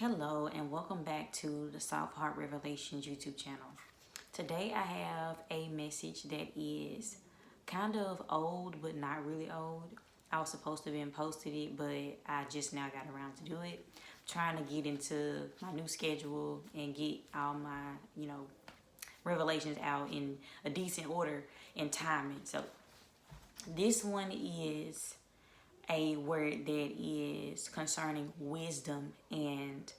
Hello and welcome back to the Soft Heart Revelations YouTube channel. Today I have a message that is kind of old but not really old. I was supposed to have posted it, but I just now got around to do it. Trying to get into my new schedule and get all my, revelations out in a decent order and timing. So this one is a word that is concerning wisdom and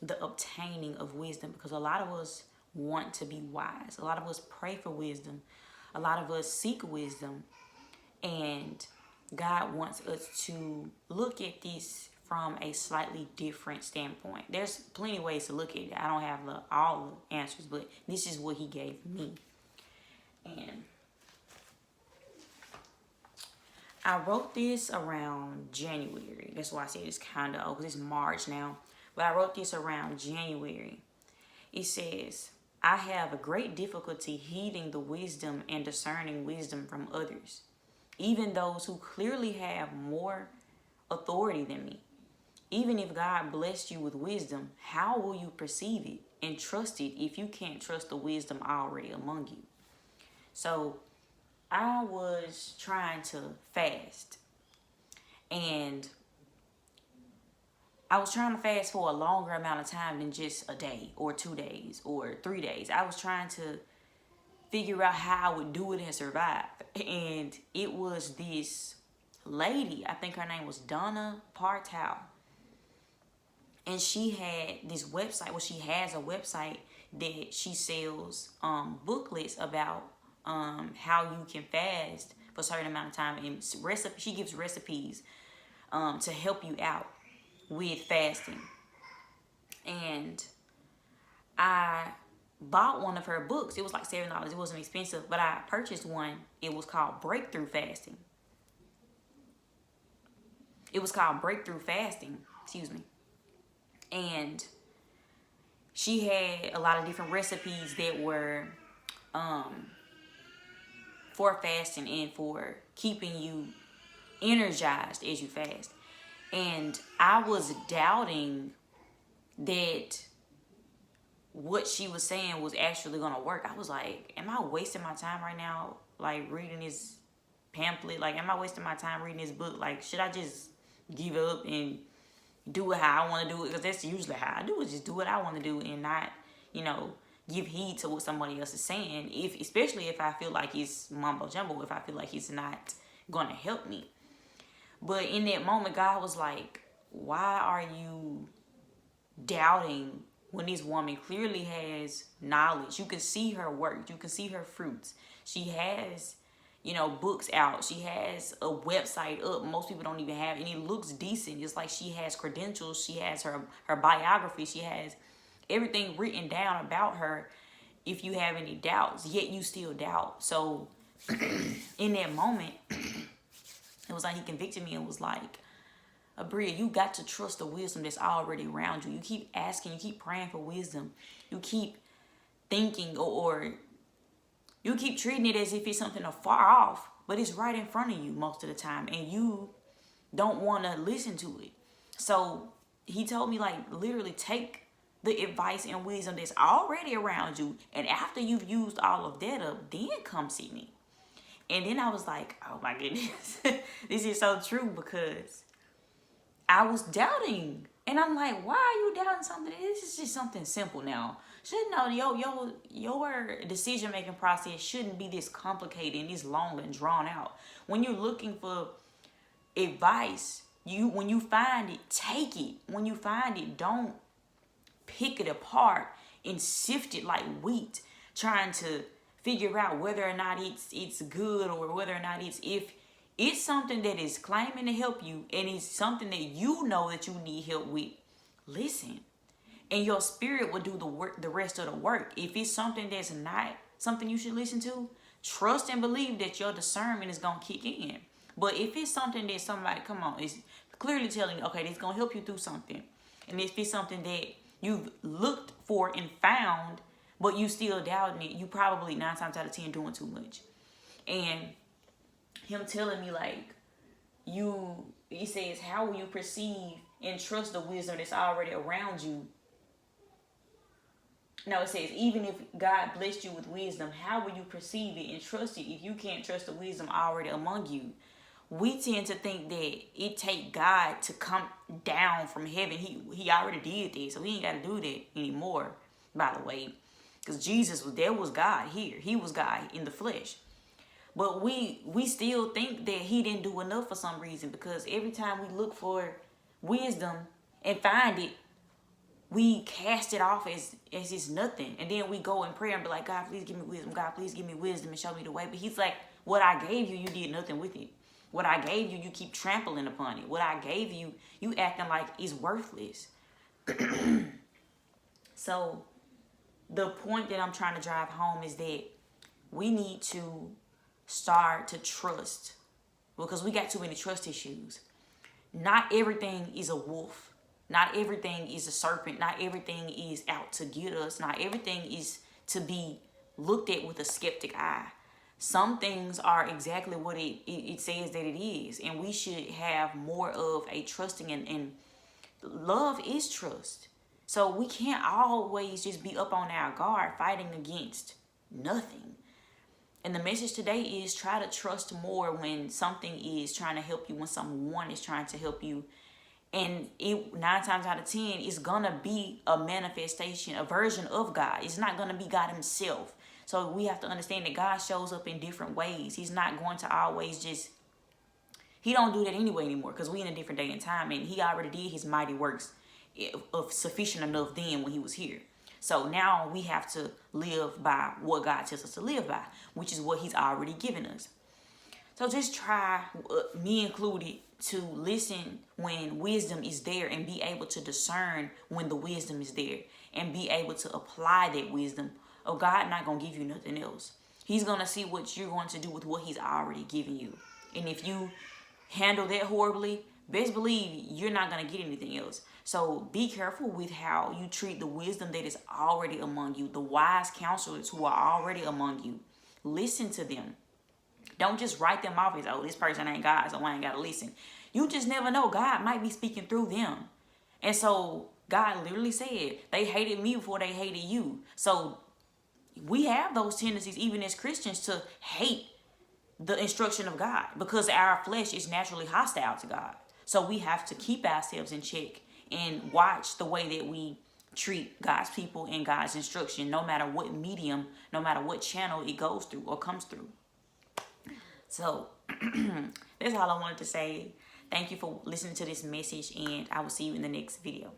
the obtaining of wisdom, because a lot of us want to be wise. A lot of us pray for wisdom. A lot of us seek wisdom. And God wants us to look at this from a slightly different standpoint. There's plenty of ways to look at it. I don't have all the answers, but this is what He gave me. And I wrote this around January. That's why I said it's kind of old, because it's March now. But I wrote this around January. It says, I have a great difficulty heeding the wisdom and discerning wisdom from others, even those who clearly have more authority than me. Even if God blessed you with wisdom, how will you perceive it and trust it if you can't trust the wisdom already among you? So I was trying to fast, and I was trying to fast for a longer amount of time than just a day or 2 days or 3 days. I was trying to figure out how I would do it and survive. And it was this lady, I think her name was Donna Partow. And she had this website, she has a website that she sells booklets about how you can fast for a certain amount of time, and she gives recipes to help you out with fasting. And I bought one of her books. It was like $7. It wasn't expensive, but I purchased one. It was called Breakthrough Fasting. Excuse me. And she had a lot of different recipes that were for fasting and for keeping you energized as you fast. And I was doubting that what she was saying was actually going to work. I was like, am I wasting my time right now, like, reading this pamphlet? Like, am I wasting my time reading this book? Like, should I just give up and do it how I want to do it? Because that's usually how I do it. Just do what I want to do and not, give heed to what somebody else is saying. Especially if I feel like it's mumbo jumbo, if I feel like it's not going to help me. But in that moment, God was like, why are you doubting when this woman clearly has knowledge? You can see her work. You can see her fruits. She has, books out. She has a website up. Most people don't even have, and it looks decent. It's like she has credentials. She has her biography. She has everything written down about her. If you have any doubts, yet you still doubt. So in that moment, it was like He convicted me and was like, Abria, you got to trust the wisdom that's already around you. You keep asking, you keep praying for wisdom. You keep thinking or you keep treating it as if it's something afar off, but it's right in front of you most of the time, and you don't want to listen to it. So He told me, like, literally take the advice and wisdom that's already around you, and after you've used all of that up, then come see me. And then I was like, oh my goodness, this is so true, because I was doubting. And I'm like, why are you doubting something? This is just something simple now. Your decision-making process shouldn't be this complicated and this long and drawn out. When you're looking for advice, when you find it, take it. When you find it, don't pick it apart and sift it like wheat, trying to figure out whether or not it's good, or whether or not if it's something that is claiming to help you and it's something that you know that you need help with, listen. And your spirit will do the rest of the work. If it's something that's not something you should listen to, trust and believe that your discernment is going to kick in. But if it's something that somebody, is clearly telling you, okay, this is going to help you through something. And if it's something that you've looked for and found, but you still doubting it, you probably 9 times out of 10 doing too much. And Him telling me, like, it says, how will you perceive and trust the wisdom that's already around you? No, it says, even if God blessed you with wisdom, how will you perceive it and trust it if you can't trust the wisdom already among you? We tend to think that it take God to come down from heaven. He already did that, so he ain't got to do that anymore, by the way. Because there was God here. He was God in the flesh. But we still think that he didn't do enough for some reason, because every time we look for wisdom and find it, we cast it off as it's nothing. And then we go in prayer and be like, God, please give me wisdom. God, please give me wisdom and show me the way. But he's like, what I gave you, you did nothing with it. What I gave you, you keep trampling upon it. What I gave you, you acting like it's worthless. So the point that I'm trying to drive home is that we need to start to trust, because we got too many trust issues. Not everything is a wolf. Not everything is a serpent. Not everything is out to get us. Not everything is to be looked at with a skeptic eye. Some things are exactly what it says that it is. And we should have more of a trusting, and love is trust. So we can't always just be up on our guard fighting against nothing. And the message today is, try to trust more when something is trying to help you, when someone is trying to help you. And 9 times out of 10, it's going to be a manifestation, a version of God. It's not going to be God himself. So we have to understand that God shows up in different ways. He's not going to always he don't do that anyway anymore, because we in a different day and time. And he already did his mighty works of sufficient enough then when he was here. So now we have to live by what God tells us to live by, which is what he's already given us. So just try, me included, to listen when wisdom is there and be able to discern when the wisdom is there and be able to apply that wisdom. Oh, God not going to give you nothing else. He's going to see what you're going to do with what he's already given you. And if you handle that horribly, best believe you're not going to get anything else. So be careful with how you treat the wisdom that is already among you, the wise counselors who are already among you. Listen to them. Don't just write them off as, oh, this person ain't God, so I ain't got to listen. You just never know. God might be speaking through them. And so God literally said, they hated me before they hated you. So we have those tendencies, even as Christians, to hate the instruction of God, because our flesh is naturally hostile to God. So we have to keep ourselves in check and watch the way that we treat God's people and God's instruction, no matter what medium, no matter what channel it goes through or comes through. So that's all I wanted to say. Thank you for listening to this message, and I will see you in the next video.